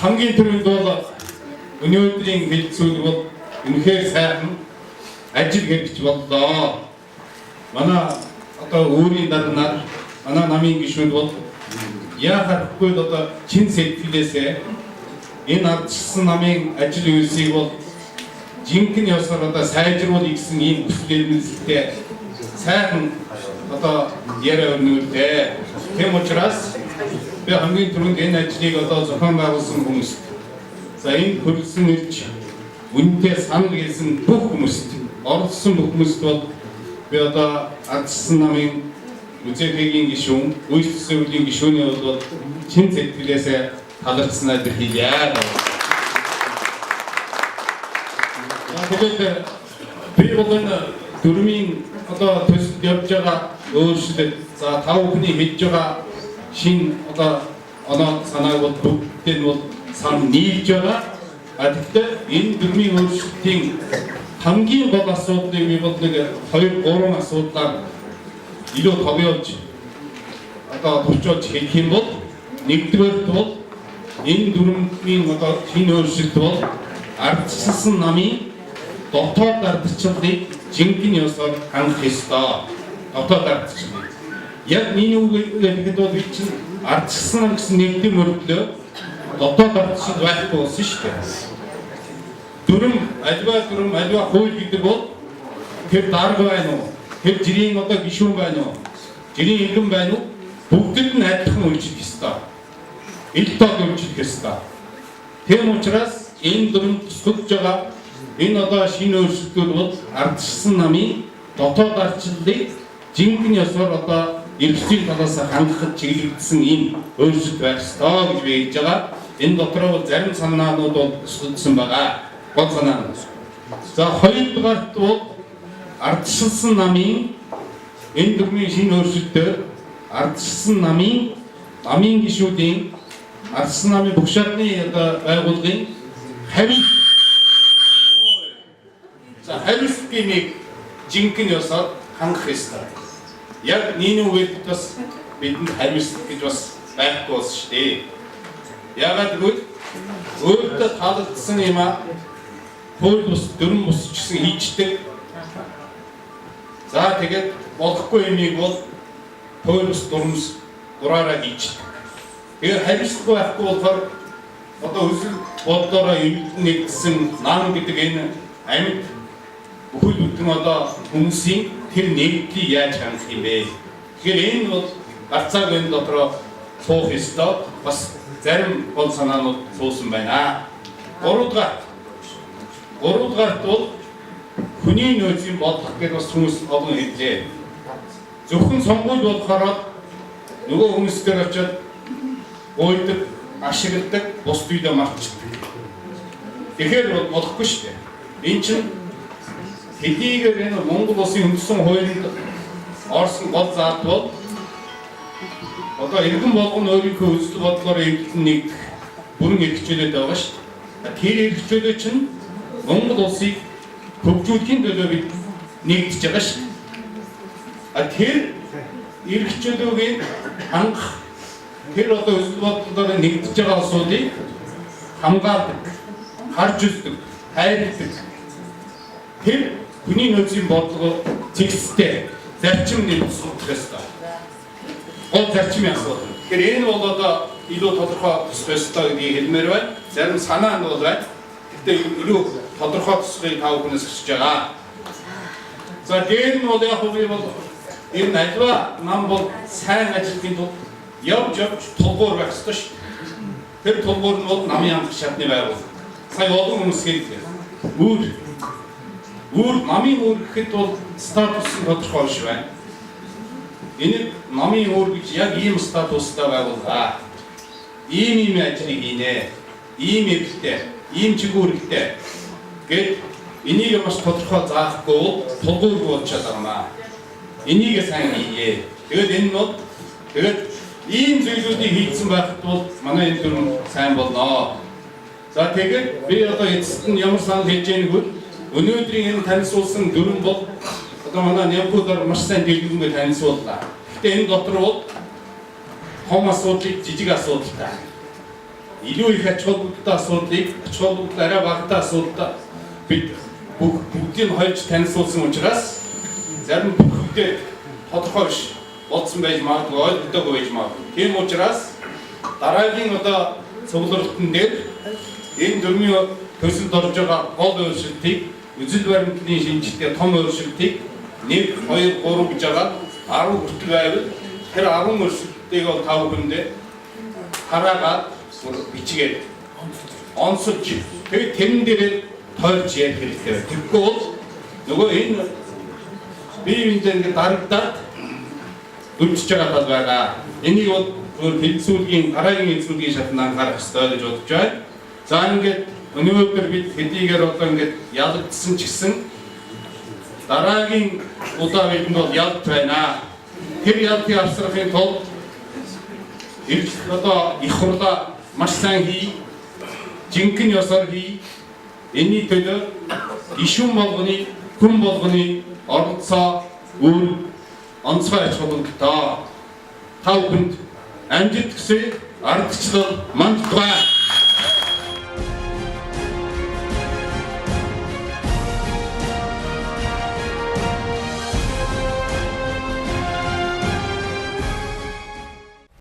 хамгийн түрүүнд бол өнөөдрийн хэлцүүл бол үнэхээр сайхан ажил хэрэгж боллоо. Манай одоо өөрийн дарнаар манай намын гишүүд бол яахадгүй одоо чин сэтгэлээсээ энэ ардчилсан намын ажил үйлсийг бол жинхэнэ ёсоор одоо сайжруулах гэсэн ийм хүсэл эрмэлзэлтэй сайхан одоо яриа өрнүүлээ. Тэм учраас би хамгийн түрүүнд энэ ажлыг одоо зохион байгуулсан хүмүүст, за энэ хөрөлсөн ирж үнэндээ санал хэлсэн бүх хүмүүст, оролцсон бүх хүмүүст бол би одоо ардчилсан намын үзээгийн гишүүн, үйлчлэл зөвлөлийн гишүүний бол чин сэтгэлээсээ талархснаа хэлье. Тэгээд би бол энэ дөрмийн одоо төсөлд явж байгаа өөрчлөлт, за тав хүний хийж байгаа шин одоо оноо санааг бол бүгдээ нь бол сан нийлж байгаа. Гэхдээ энэ дөрмийн өөрчлөлтийн хамгийн гол асуудлыг би бол нэг 2-3 асуудлаар илүү товёолж одоо төвчүүлж хэлэх юм бол, нэгдүгээр бол энэ дөрмийн одоо шинэ өөрчлөлт бол ардчилсан намын дотоод ардчлалыг жинхэнэ ёсоор хангах ёстой. Дотоод ардчлал. Яг миний үгээр бол би чинь ардчилсан нам гэсэн нэгдэн мөрдлөө дотоод ардчлал байхгүй болсон шүү дээ. Альва хууль гэдэг бол тэр дарга байна уу? Тэр жирийн одоо гишүүн байна уу? Жирийн иргэн байна уу? Бүгдэд нь адилхан үйлчлэх ёстой. Ил тод үйлчлэх ёстой. Тийм учраас энэ дөрөв тусгаж байгаа энэ одоо шинэ өөрчлөлтүүд бол ардчилсан намын дотоод ардчлалыг жинхэнэ ёсоор одоо эрхцийн талаас хангахад чиглэгдсэн ийм өөрчлөлт байх ёстой гэж би хэлж байгаа. Энэ дотроо бол зарим санаанууд бол тусгагдсан байгаа. Гол санаанууд. За хоёрдугаарт бол ардчилсан намын энэ дөрвийн шинэ өөрчлөлтөөр ардчилсан намын гишүүдийн ардчилсан намын бүх шатны одоо байгууллагын хариуцлагыг жинхэнэ ёсоор хангах ёстой. Яг нийгэм үгээд бас бидэнд хариуцлага гэж бас байхгүй болсон шүү дээ. Яагаад гэвэл өөртөө таалагдсан юм а хууль бус дөрвөн бус ч гэсэн хийждэг. За тэгээд болохгүй юмыг бол хууль бус дураараа хийждэг. Тэгээд хариуцлага байхгүй болохоор одоо өсөл бодлороо нэгдсэн нам гэдэг энэ амьд бүхэл бүтэн одоо хүмүүсийн тэр нэгдлийг яаж хангах юм бэ? Тэгэхээр энэ бол гарцааг энэ дотроо суух ёстой. Бас зарим гол санаанууд суусан байна. Гуравдугаарт бол хүний нөөцийн бодлого гэдэг бас хүмүүс олон хэллээ. Зөвхөн сонгуул болохоор нөгөө хүмүүстээр очиод уйлдаг, ашигладаг, бус үедээ мартчихдаг. Тэгэхээр болохгүй шүү дээ. Энэ чинь хэдийгээр энэ Монгол улсын үндсэн хуулинд орсон гол заалт бол одоо иргэн болгоно өөрийнхөө үзэл бодлоор эргэлтэн нэгдэх бүрэн эрхчлөөд байгаа шүү дээ. Тэр эрхчлөө чинь Монгол улсыг хөгжүүлэхийн төлөө бид нэгдэж байгаа шүү дээ. Тэр эрхчлөөг хангах, тэр одоо үзэл бодлоор нэгдэж байгаа улсуудыг хамгаалдаг, харж үздэг, хайрладаг. Тэр хүний нөөцийн бодлого зэгцтэй зарчим нэг судах ёстой. Гол зарчмын асуудал. Тэгэхээр энэ бол одоо илүү тодорхой тусах ёстой гэдгийг хэлмээр байна. Зарим санаа нь бол байна. Гэхдээ илүү тодорхой тусахыг тав хүнээс хүсэж байгаа. За дээр нь бол яг бол энэ альва нам бол сайн ажиллахын тулд явж тулгуур байх ёстой шүү дээ. Тэр тулгуур нь бол намын хангах шатны байгууллага. Сая олон хүмүүс хэлдэг. Намын үүр гэхэд бол статус нь тодорхой биш байна. Энэ намын үүр гэж яг ийм статустай байгууллага. Ийм ажлыг хийнэ. Ийм эрхтэй, ийм чигүүрэлтэй. Гэт энийг маш тодорхой заахгүй тулгуур болчиход байгаа юм. Энийг сайн хийе. Тэгээд энэ нь бол ийм зүйлүүдийг хийсэн байхад бол манай энэ дөрөв сайн болно. За тэгээд би одоо эцэст нь ямар санал хийж яах вэ? Өнөөдрийн энэ танилцуулсан дөрөв бол одоо манай Нямпуудаар маш сайн дэлгэрэнгүй танилцууллаа. Гэхдээ энэ дотор бол том асуудлыг жижиг асуудалтай. илүү их ач холбогдолтой асуудлыг ач холбогдол арай багатай асуудалтай бид бүгдийг хольж танилцуулсан учраас зарим бүхэлдээ тодорхой биш болсон байж магадгүй, ойлгогдоогүй байж магадгүй. Тийм учраас дараагийн одоо цуглуулгын дээр энэ дөрмийн төсөлд орж байгаа гол өөрчлөлтийг үзэл баримтлалын шинжилгээ том өөрчлөлтийг 1, 2, 3 гэж байгаа 10 хүртэл байвал тэр 10 өөрчлөлтийг бол тав хүндээ хараагаад бичгээд онцолж тэгээд тэрэн дээр тойрч ярих хэрэгтэй байна. Тэгэхгүй бол нөгөө энэ бие биендээ ингээд дарагдаад дүрчж байгаа тал байгаа. Энийг бол хэлцүүлгийн дараагийн хэлцүүлгийн шатнд анхаарах хэрэгтэй гэж бодож байна. За ингээд өнөөдөр бид хэдийгээр одоо ингээд ялагдсан ч гэсэн дараагийн удаа бидэнд бол ялт байна. Тэр ялтыг авсрахын тулд одоо их хурлаа маш сайн хий, жинхэнэ ёсоор хий. Энэний төлөө гишүүн болгоны, хүн болгоны оролцоо өөр онцгой ач холбогдолтой. Та бүхэнд амжилт хүсье, ардчлал мандтугай.